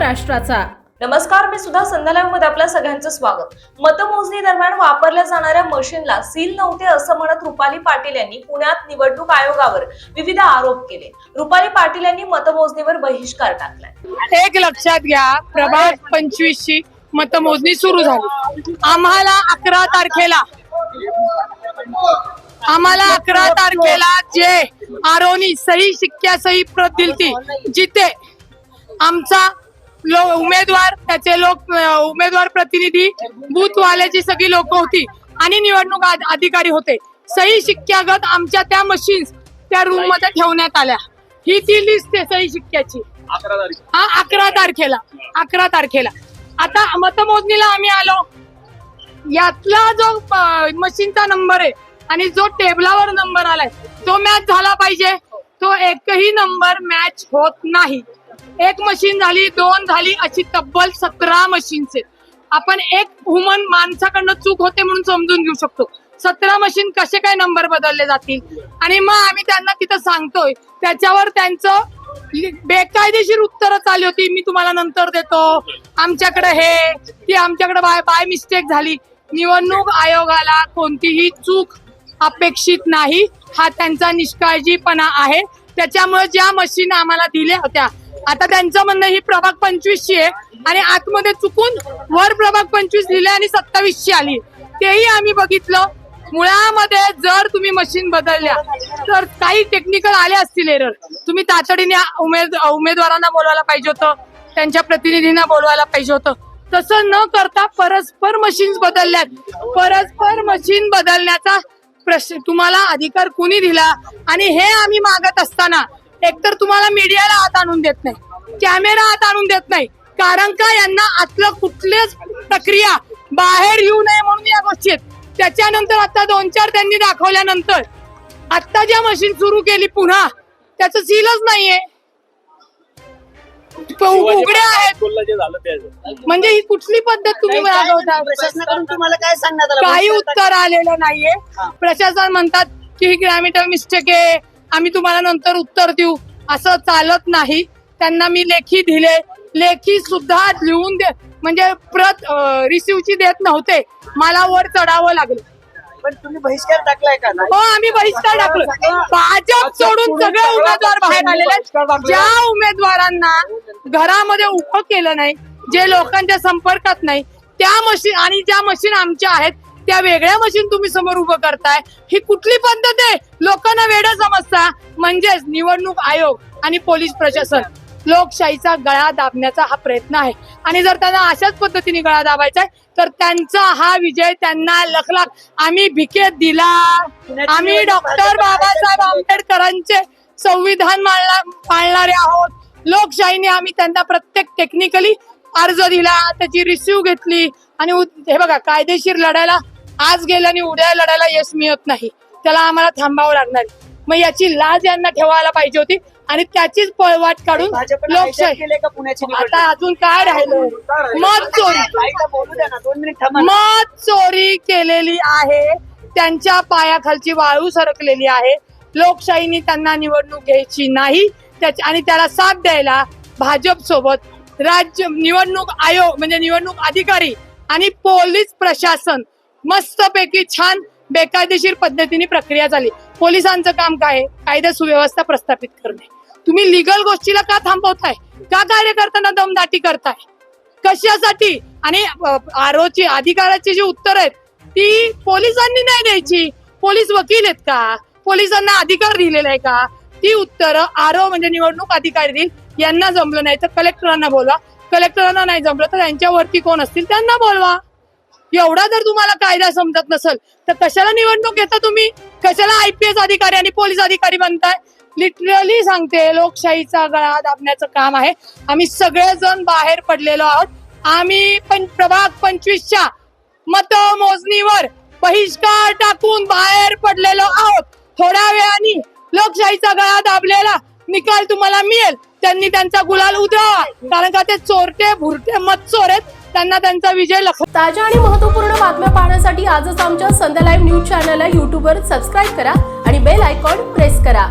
महाराष्ट्राचा। नमस्कार, मी सुद्धा संध्या लाईव्ह मध्ये आपल्या सगळ्यांचं स्वागत। मतमोजणी दरम्यान वापरल्या जाणाऱ्या मशीनला सील नव्हते असं म्हणत रुपाली पाटील यांनी पुण्यात निवडणूक आयोगावर विविध आरोप केले। रुपाली पाटील यांनी मतमोजणीवर बहिष्कार टाकलाय। एक लक्षात घ्या, प्रभाग 25 ची मतमोजणी सुरू झाली। आम्हाला 11 तारखेला जे आरोनी सही शिक्क्या सही प्रत दिलती, जिथे आमचा उमेदवार, त्याचे उमेदवार प्रतिनिधी, बूथ वाल्याची सगळी लोक होती आणि निवडणूक अधिकारी होते। सही शिक्क्यागत आमच्या त्या मशीन्स त्या रूम मध्ये ठेवण्यात आल्या। ही ती लिस्ट आहे सही शिक्क्याची। 11 तारखेला आता मतमोजणीला आम्ही आलो। यातला जो मशीनचा नंबर आहे आणि जो टेबलावर नंबर आलाय तो मॅच झाला पाहिजे। तो एकही नंबर मॅच होत नाही। एक मशीन झाली, 2 झाली, अशी तब्बल 17 मशीन्स आहेत। आपण एक ह्युमन माणसाकडनं चूक होते म्हणून समजून घेऊ शकतो। 17 मशीन कसे काय नंबर बदलले जातील? आणि मग आम्ही त्यांना तिथं सांगतोय, त्याच्यावर त्यांचं बेकायदेशीर उत्तरं चालली होती। मी तुम्हाला नंतर देतो, आमच्याकडे हे की आमच्याकडे बाय मिस्टेक झाली। निवडणूक आयोगाला कोणतीही चूक अपेक्षित नाही, हा त्यांचा निष्काळजीपणा आहे। त्याच्यामुळे ज्या मशीन आम्हाला दिल्या होत्या, आता त्यांचं म्हणणं ही प्रभाग 25 ची आहे आणि आतमध्ये चुकून वर प्रभाग 25 लिहिले आणि 27 ची आली। तेही आम्ही बघितलं। मुळामध्ये जर तुम्ही मशीन बदलल्या तर काही टेक्निकल आले असतील एरर, तुम्ही तातडीने उमेदवारांना बोलवायला पाहिजे होतं, त्यांच्या प्रतिनिधींना बोलवायला पाहिजे होतं। तसं न करता परस्पर मशीन्स बदलल्यात। परस्पर मशीन बदलण्याचा प्रश्न तुम्हाला अधिकार कुणी दिला? आणि हे आम्ही मागत असताना एकतर तुम्हाला मीडियाला हात आणून देत नाही, कॅमेरा हात आणून देत नाही, कारण का यांना आतलं कुठलीच प्रक्रिया बाहेर येऊ नये म्हणून या गोष्टी आहेत। त्याच्यानंतर आता 2-4 त्यांनी दाखवल्यानंतर आता ज्या मशीन सुरू केली पुन्हा, त्याचं सीलच नाहीये, उघड्या आहेत। म्हणजे ही कुठली पद्धत तुम्ही मागवता? प्रशासनाकडून तुम्हाला काय सांगण्यात आलं? काही उत्तर आलेलं नाहीये। प्रशासन म्हणतात की ही ग्रॅमेटिकल मिस्टेक आहे, आम्ही तुम्हाला नंतर उत्तर देऊ। असं चालत नाही। त्यांना मी लेखी दिले, लेखी सुद्धा लिहून दे, म्हणजे प्रत रिसिव्हची देत नव्हते, मला वर चढावं लागलं। पण तुम्ही बहिष्कार टाकलाय का? हो, आम्ही बहिष्कार टाकलो। भाजप सोडून सगळे उमेदवार बाहेर आलेले। ज्या उमेदवारांना घरामध्ये उभं केलं नाही, जे लोकांच्या संपर्कात नाही, त्या मशीन आणि ज्या मशीन आमच्या आहेत त्या वेगळ्या मशीन तुम्ही समोर उभं करताय, ही कुठली पद्धत आहे? लोकांना वेडं समजता। म्हणजेच निवडणूक आयोग आणि पोलीस प्रशासन लोकशाहीचा गळा दाबण्याचा हा प्रयत्न आहे। आणि जर त्यांना अशाच पद्धतीने गळा दाबायचा आहे तर त्यांचा हा विजय त्यांना लखला। आम्ही भिकेत दिला। आम्ही डॉक्टर बाबासाहेब आंबेडकरांचे संविधान पाळणारे आहोत। लोकशाहीने आम्ही त्यांना प्रत्येक टेक्निकली अर्ज दिला, त्याची रिसिव्ह घेतली आणि हे बघा, कायदेशीर लढायला आज गेलं आणि उद्या लढायला यश मिळत नाही, त्याला आम्हाला थांबावं लागणार। मग याची लाज यांना ठेवायला पाहिजे होती आणि त्याचीच पळवाट काढून लोकशाही। आता अजून काय राहिलं? मत चोरी केलेली आहे, त्यांच्या पायाखालची वाळू सरकलेली आहे। लोकशाहीने त्यांना निवडणूक घ्यायची नाही, आणि त्याला साथ द्यायला भाजप सोबत राज्य निवडणूक आयोग म्हणजे निवडणूक अधिकारी आणि पोलीस प्रशासन मस्तपैकी छान बेकायदेशीर पद्धतीने प्रक्रिया झाली। पोलिसांचं काम काय? कायदा सुव्यवस्था प्रस्थापित करणे। तुम्ही लिगल गोष्टीला का थांबवताय? का कार्यकर्त्यांना दमदाटी करताय? कशासाठी? आणि आरोची अधिकाराची जी उत्तर आहेत ती पोलिसांनी नाही द्यायची। पोलीस वकील आहेत का? पोलिसांना अधिकार दिलेला आहे का? ती उत्तरं आरो म्हणजे निवडणूक अधिकारी देईल। यांना जमलं नाही तर कलेक्टरांना बोलवा, कलेक्टरांना नाही जमलं तर त्यांच्यावरती कोण असतील त्यांना बोलवा। एवढा जर तुम्हाला कायदा समजत नसेल तर कशाला निवडणूक घेता तुम्ही? कशाला IPS अधिकारी आणि पोलीस अधिकारी बनताय? लिटरली सांगते, लोकशाहीचा गळा दाबण्याचं काम आहे। आम्ही सगळेजण बाहेर पडलेलो आहोत। आम्ही प्रभाग 25च्या मतमोजणीवर बहिष्कार टाकून बाहेर पडलेलो आहोत। थोड्या वेळाने लोकशाहीचा गळा दाबलेला निकाल तुम्हाला मिळेल। त्यांनी त्यांचा गुलाल उधळावा, कारण का ते चोरटे भुरटे मतचोर आहेत, त्यांना त्यांचा विजय लक्षात। ताज्या आणि महत्त्वपूर्ण बातम्या पाहण्यासाठी आजच आमच्या संध्या लाईव्ह न्यूज चॅनलला YouTube वर सबस्क्राईब करा आणि बेल आयकॉन प्रेस करा।